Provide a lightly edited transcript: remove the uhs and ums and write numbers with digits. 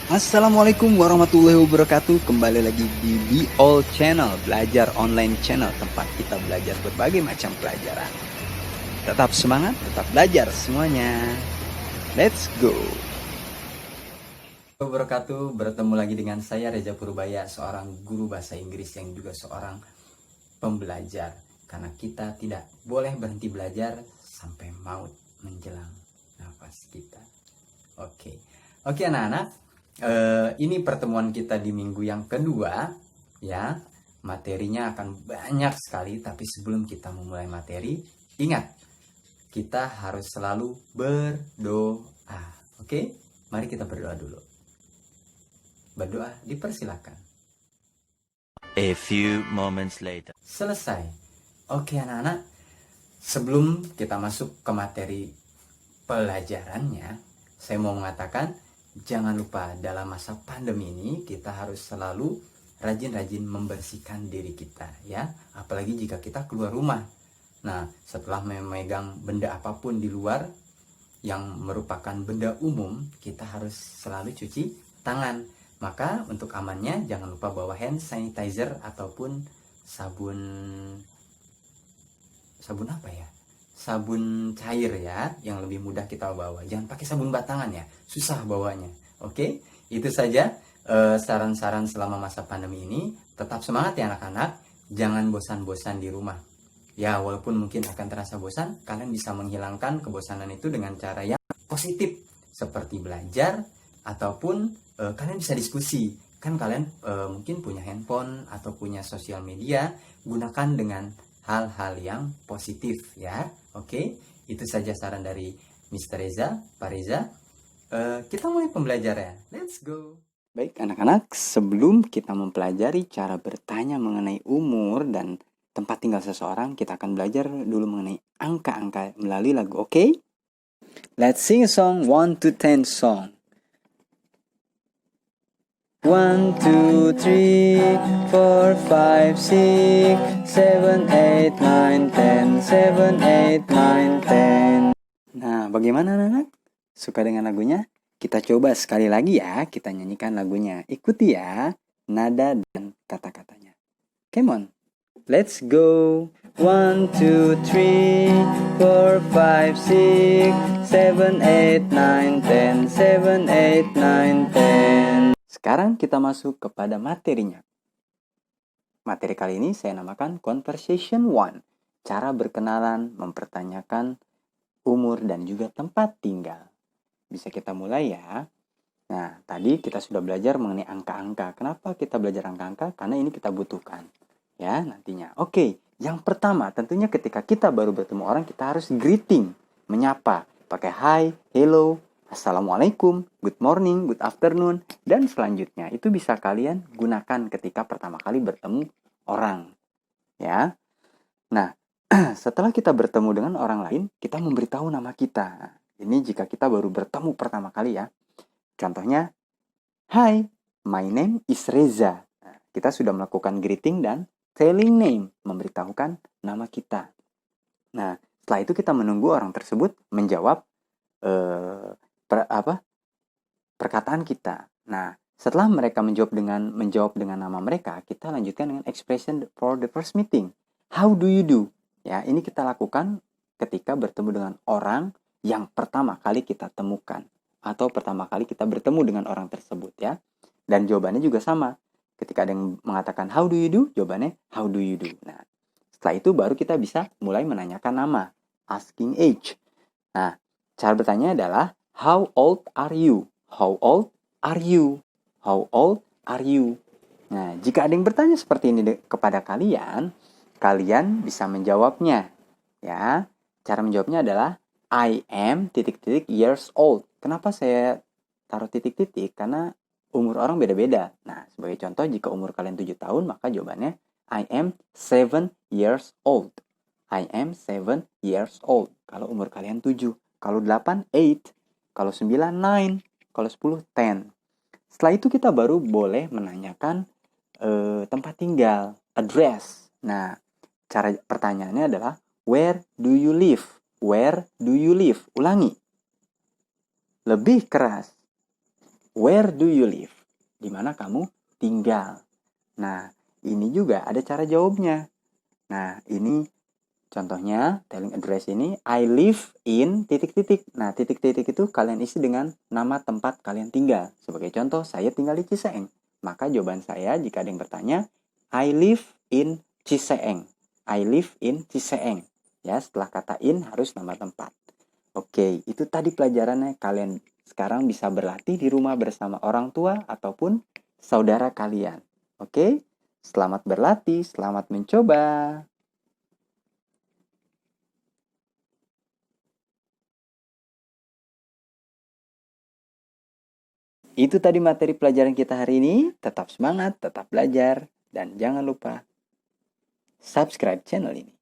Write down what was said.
Assalamualaikum warahmatullahi wabarakatuh. Kembali lagi di Be All Channel, belajar online channel, tempat kita belajar berbagai macam pelajaran. Tetap semangat, tetap belajar semuanya. Let's go. Wabarakatuh, bertemu lagi dengan saya Reza Purbaya, seorang guru bahasa Inggris yang juga seorang pembelajar. Karena kita tidak boleh berhenti belajar sampai maut menjelang nafas kita. Oke, anak-anak. Ini pertemuan kita di minggu yang kedua, ya. Materinya akan banyak sekali, tapi sebelum kita memulai materi, ingat, kita harus selalu berdoa. Oke? Mari kita berdoa dulu. Berdoa dipersilakan. A few moments later. Selesai. Oke, anak-anak. Sebelum kita masuk ke materi pelajarannya, saya mau mengatakan, jangan lupa dalam masa pandemi ini kita harus selalu rajin-rajin membersihkan diri kita, ya. Apalagi jika kita keluar rumah. Nah, setelah memegang benda apapun di luar yang merupakan benda umum, kita harus selalu cuci tangan. Maka untuk amannya jangan lupa bawa hand sanitizer ataupun sabun apa ya? Sabun cair, ya, yang lebih mudah kita bawa. Jangan pakai sabun batangan, ya, susah bawanya. Oke, itu saja saran-saran selama masa pandemi ini. Tetap semangat ya anak-anak, jangan bosan-bosan di rumah. Ya, walaupun mungkin akan terasa bosan, kalian bisa menghilangkan kebosanan itu dengan cara yang positif, seperti belajar ataupun kalian bisa diskusi. Kan kalian mungkin punya handphone atau punya sosial media, gunakan dengan hal-hal yang positif, ya. Oke, itu saja saran dari Mr. Reza, Pak Reza. Kita mulai pembelajaran. Let's go. Baik anak-anak, sebelum kita mempelajari cara bertanya mengenai umur dan tempat tinggal seseorang, kita akan belajar dulu mengenai angka-angka melalui lagu, oke? Let's sing a song, 1 to 10 song. 1, 2, 3, 4, 5, 6, 7, 8, 9, 10, 7, 8, 9, 10. Nah, bagaimana anak-anak? Suka dengan lagunya? Kita coba sekali lagi ya, kita nyanyikan lagunya. Ikuti ya, nada dan kata-katanya. Come on, let's go. 1, 2, 3, 4, 5, 6, 7, 8, 9, 10, 7, 8, 9, 10. Sekarang kita masuk kepada materinya. Materi kali ini saya namakan Conversation 1. Cara berkenalan, mempertanyakan umur dan juga tempat tinggal. Bisa kita mulai ya. Nah, tadi kita sudah belajar mengenai angka-angka. Kenapa kita belajar angka-angka? Karena ini kita butuhkan. Ya, nantinya. Oke, yang pertama tentunya ketika kita baru bertemu orang, kita harus greeting, menyapa. Pakai hi, hello, assalamualaikum, good morning, good afternoon, dan selanjutnya. Itu bisa kalian gunakan ketika pertama kali bertemu orang. Ya. Nah, setelah kita bertemu dengan orang lain, kita memberitahu nama kita. Ini jika kita baru bertemu pertama kali ya. Contohnya, hi, my name is Reza. Nah, kita sudah melakukan greeting dan telling name, memberitahukan nama kita. Nah, setelah itu kita menunggu orang tersebut menjawab perkataan kita. Nah, setelah mereka menjawab dengan nama mereka, kita lanjutkan dengan expression for the first meeting. How do you do? Ya, ini kita lakukan ketika bertemu dengan orang yang pertama kali kita temukan atau pertama kali kita bertemu dengan orang tersebut, ya. Dan jawabannya juga sama. Ketika ada yang mengatakan how do you do, jawabannya how do you do. Nah, setelah itu baru kita bisa mulai menanyakan nama, asking age. Nah, cara bertanya adalah how old are you? How old are you? How old are you? Nah, jika ada yang bertanya seperti ini kepada kalian, kalian bisa menjawabnya. Ya, cara menjawabnya adalah I am ... years old. Kenapa saya taruh titik-titik? Karena umur orang beda-beda. Nah, sebagai contoh, jika umur kalian 7 tahun, maka jawabannya I am 7 years old. I am 7 years old. Kalau umur kalian 7. Kalau 8, 8. Kalau 9, 9. Kalau 10, 10. Setelah itu kita baru boleh menanyakan tempat tinggal, address. Nah, cara pertanyaannya adalah where do you live? Where do you live? Ulangi. Lebih keras. Where do you live? Di mana kamu tinggal? Nah, ini juga ada cara jawabnya. Nah, ini contohnya, telling address ini, I live in titik-titik. Nah, titik-titik itu kalian isi dengan nama tempat kalian tinggal. Sebagai contoh, saya tinggal di Ciseeng. Maka jawaban saya jika ada yang bertanya, I live in Ciseeng. I live in Ciseeng. Ya, setelah kata in harus nama tempat. Oke, itu tadi pelajarannya. Kalian sekarang bisa berlatih di rumah bersama orang tua ataupun saudara kalian. Oke, selamat berlatih, selamat mencoba. Itu tadi materi pelajaran kita hari ini. Tetap semangat, tetap belajar, dan jangan lupa subscribe channel ini.